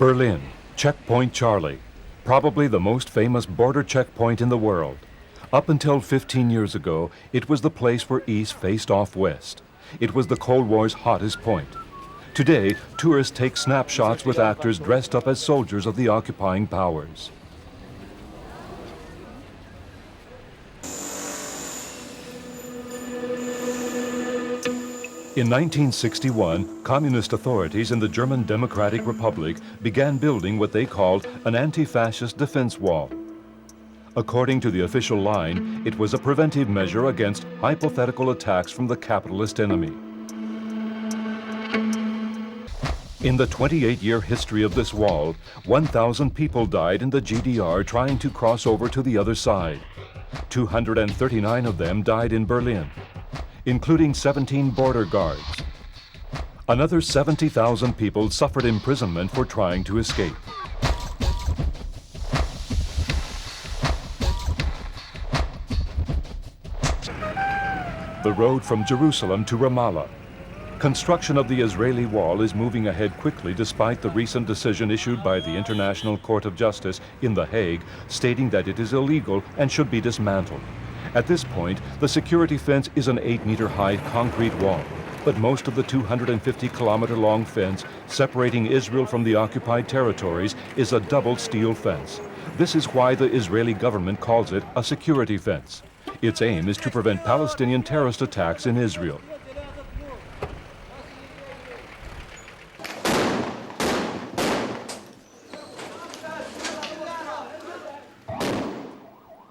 Berlin, Checkpoint Charlie, probably the most famous border checkpoint in the world. Up until 15 years ago, it was the place where East faced off West. It was the Cold War's hottest point. Today, tourists take snapshots with actors dressed up as soldiers of the occupying powers. In 1961, communist authorities in the German Democratic Republic began building what they called an anti-fascist defense wall. According to the official line, it was a preventive measure against hypothetical attacks from the capitalist enemy. In the 28-year history of this wall, 1,000 people died in the GDR trying to cross over to the other side. 239 of them died in Berlin, including 17 border guards. Another 70,000 people suffered imprisonment for trying to escape. The road from Jerusalem to Ramallah. Construction of the Israeli wall is moving ahead quickly despite the recent decision issued by the International Court of Justice in The Hague stating that it is illegal and should be dismantled. At this point, the security fence is an 8-meter-high concrete wall, but most of the 250-kilometer-long fence separating Israel from the occupied territories is a double steel fence. This is why the Israeli government calls it a security fence. Its aim is to prevent Palestinian terrorist attacks in Israel.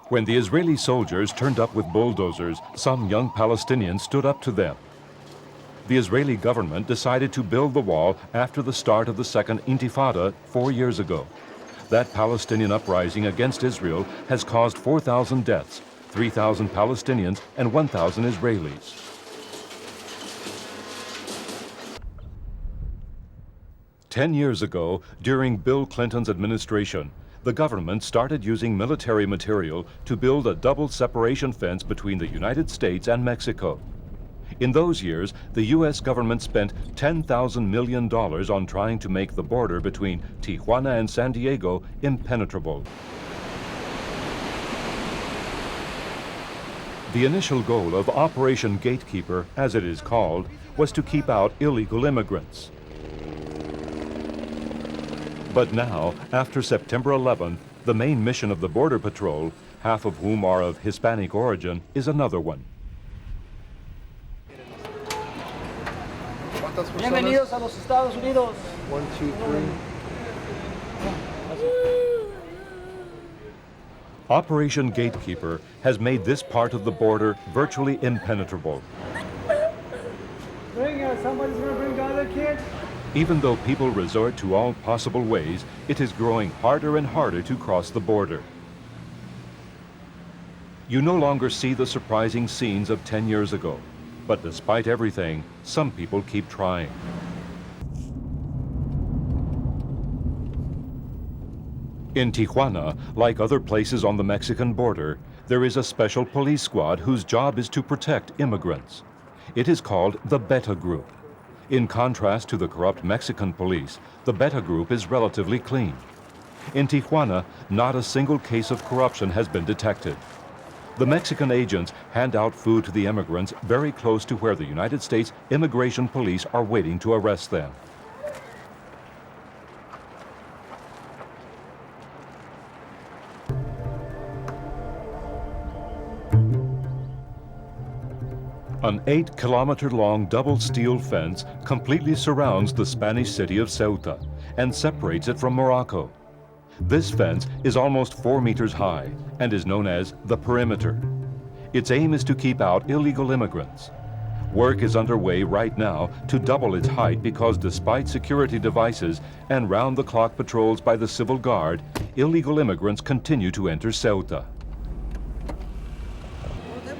When the Israeli soldiers turned up with bulldozers, some young Palestinians stood up to them. The Israeli government decided to build the wall after the start of the Second Intifada 4 years ago. That Palestinian uprising against Israel has caused 4,000 deaths, 3,000 Palestinians and 1,000 Israelis. Ten years ago, during Bill Clinton's administration, the government started using military material to build a double separation fence between the United States and Mexico. In those years, the U.S. government spent $10,000 million on trying to make the border between Tijuana and San Diego impenetrable. The initial goal of Operation Gatekeeper, as it is called, was to keep out illegal immigrants. But now, after September 11th, the main mission of the Border Patrol, half of whom are of Hispanic origin, is another one. Bienvenidos a los Estados Unidos. 1, 2, 3. Operation Gatekeeper has made this part of the border virtually impenetrable. Somebody's gonna bring the other kid. Even though people resort to all possible ways, it is growing harder and harder to cross the border. You no longer see the surprising scenes of 10 years ago, but despite everything, some people keep trying. In Tijuana, like other places on the Mexican border, there is a special police squad whose job is to protect immigrants. It is called the Beta Group. In contrast to the corrupt Mexican police, the Beta Group is relatively clean. In Tijuana, not a single case of corruption has been detected. The Mexican agents hand out food to the immigrants very close to where the United States immigration police are waiting to arrest them. An 8-kilometer-long double steel fence completely surrounds the Spanish city of Ceuta and separates it from Morocco. This fence is almost 4 meters high and is known as the perimeter. Its aim is to keep out illegal immigrants. Work is underway right now to double its height because despite security devices and round-the-clock patrols by the Civil Guard, illegal immigrants continue to enter Ceuta.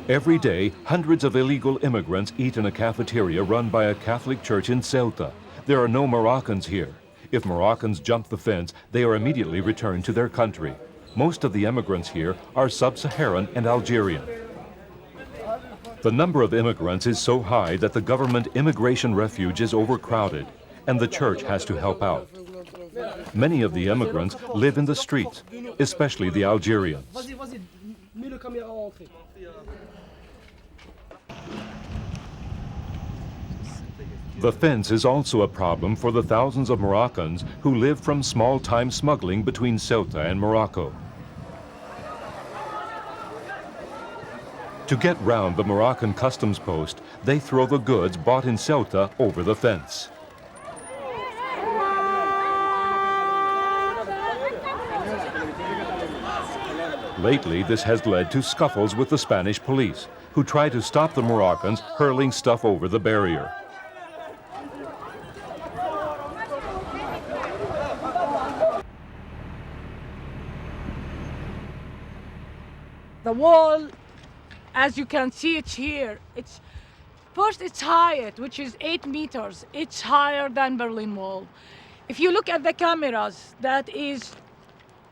Every day, hundreds of illegal immigrants eat in a cafeteria run by a Catholic church in Ceuta. There are no Moroccans here. If Moroccans jump the fence, they are immediately returned to their country. Most of the immigrants here are sub-Saharan and Algerian. The number of immigrants is so high that the government immigration refuge is overcrowded, and the church has to help out. Many of the immigrants live in the streets, especially the Algerians. The fence is also a problem for the thousands of Moroccans who live from small-time smuggling between Ceuta and Morocco. To get round the Moroccan customs post, they throw the goods bought in Ceuta over the fence. Lately, this has led to scuffles with the Spanish police, who try to stop the Moroccans hurling stuff over the barrier. The wall, as you can see it here, it's height, which is 8 meters. It's higher than Berlin Wall. If you look at the cameras, that is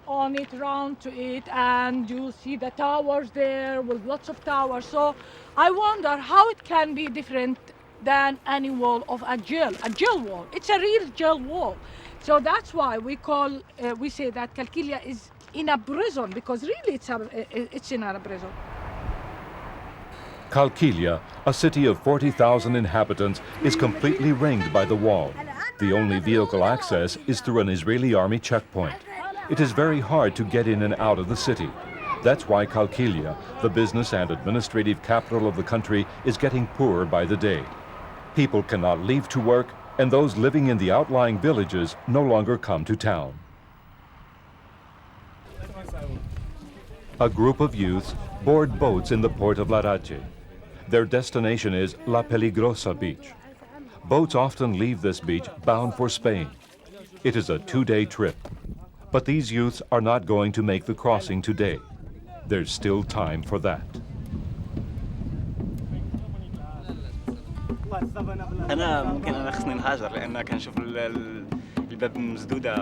on it, round to it, and you see the towers there with lots of towers. So I wonder how it can be different than any wall of a jail wall. It's a real jail wall. So that's why we say that Qalqilia is in a prison, because really it's in a prison. Qalqilia, a city of 40,000 inhabitants, is completely ringed by the wall. The only vehicle access is through an Israeli army checkpoint. It is very hard to get in and out of the city. That's why Qalqilia, the business and administrative capital of the country, is getting poorer by the day. People cannot leave to work, and those living in the outlying villages no longer come to town. A group of youths board boats in the port of Larache. Their destination is La Peligrosa beach. Boats often leave this beach bound for Spain. It is a 2-day trip. But these youths are not going to make the crossing today. There's still time for that. أنا خصني نهاجر لأن كنشوف الباب مسدودة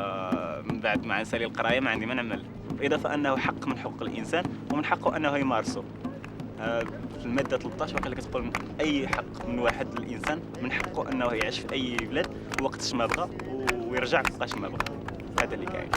من بعد ما نسالي القراية ما عندي ما نعمل. بالإضافة أنه حق من حقوق الإنسان ومن حقه أنه يمارسه. في المادة 13 وقال لك تقول أي حق من واحد الإنسان من حقه أنه يعيش في أي بلاد وقتاش ما بغى ويرجع وقتاش ما بغى. هذا اللي كاين.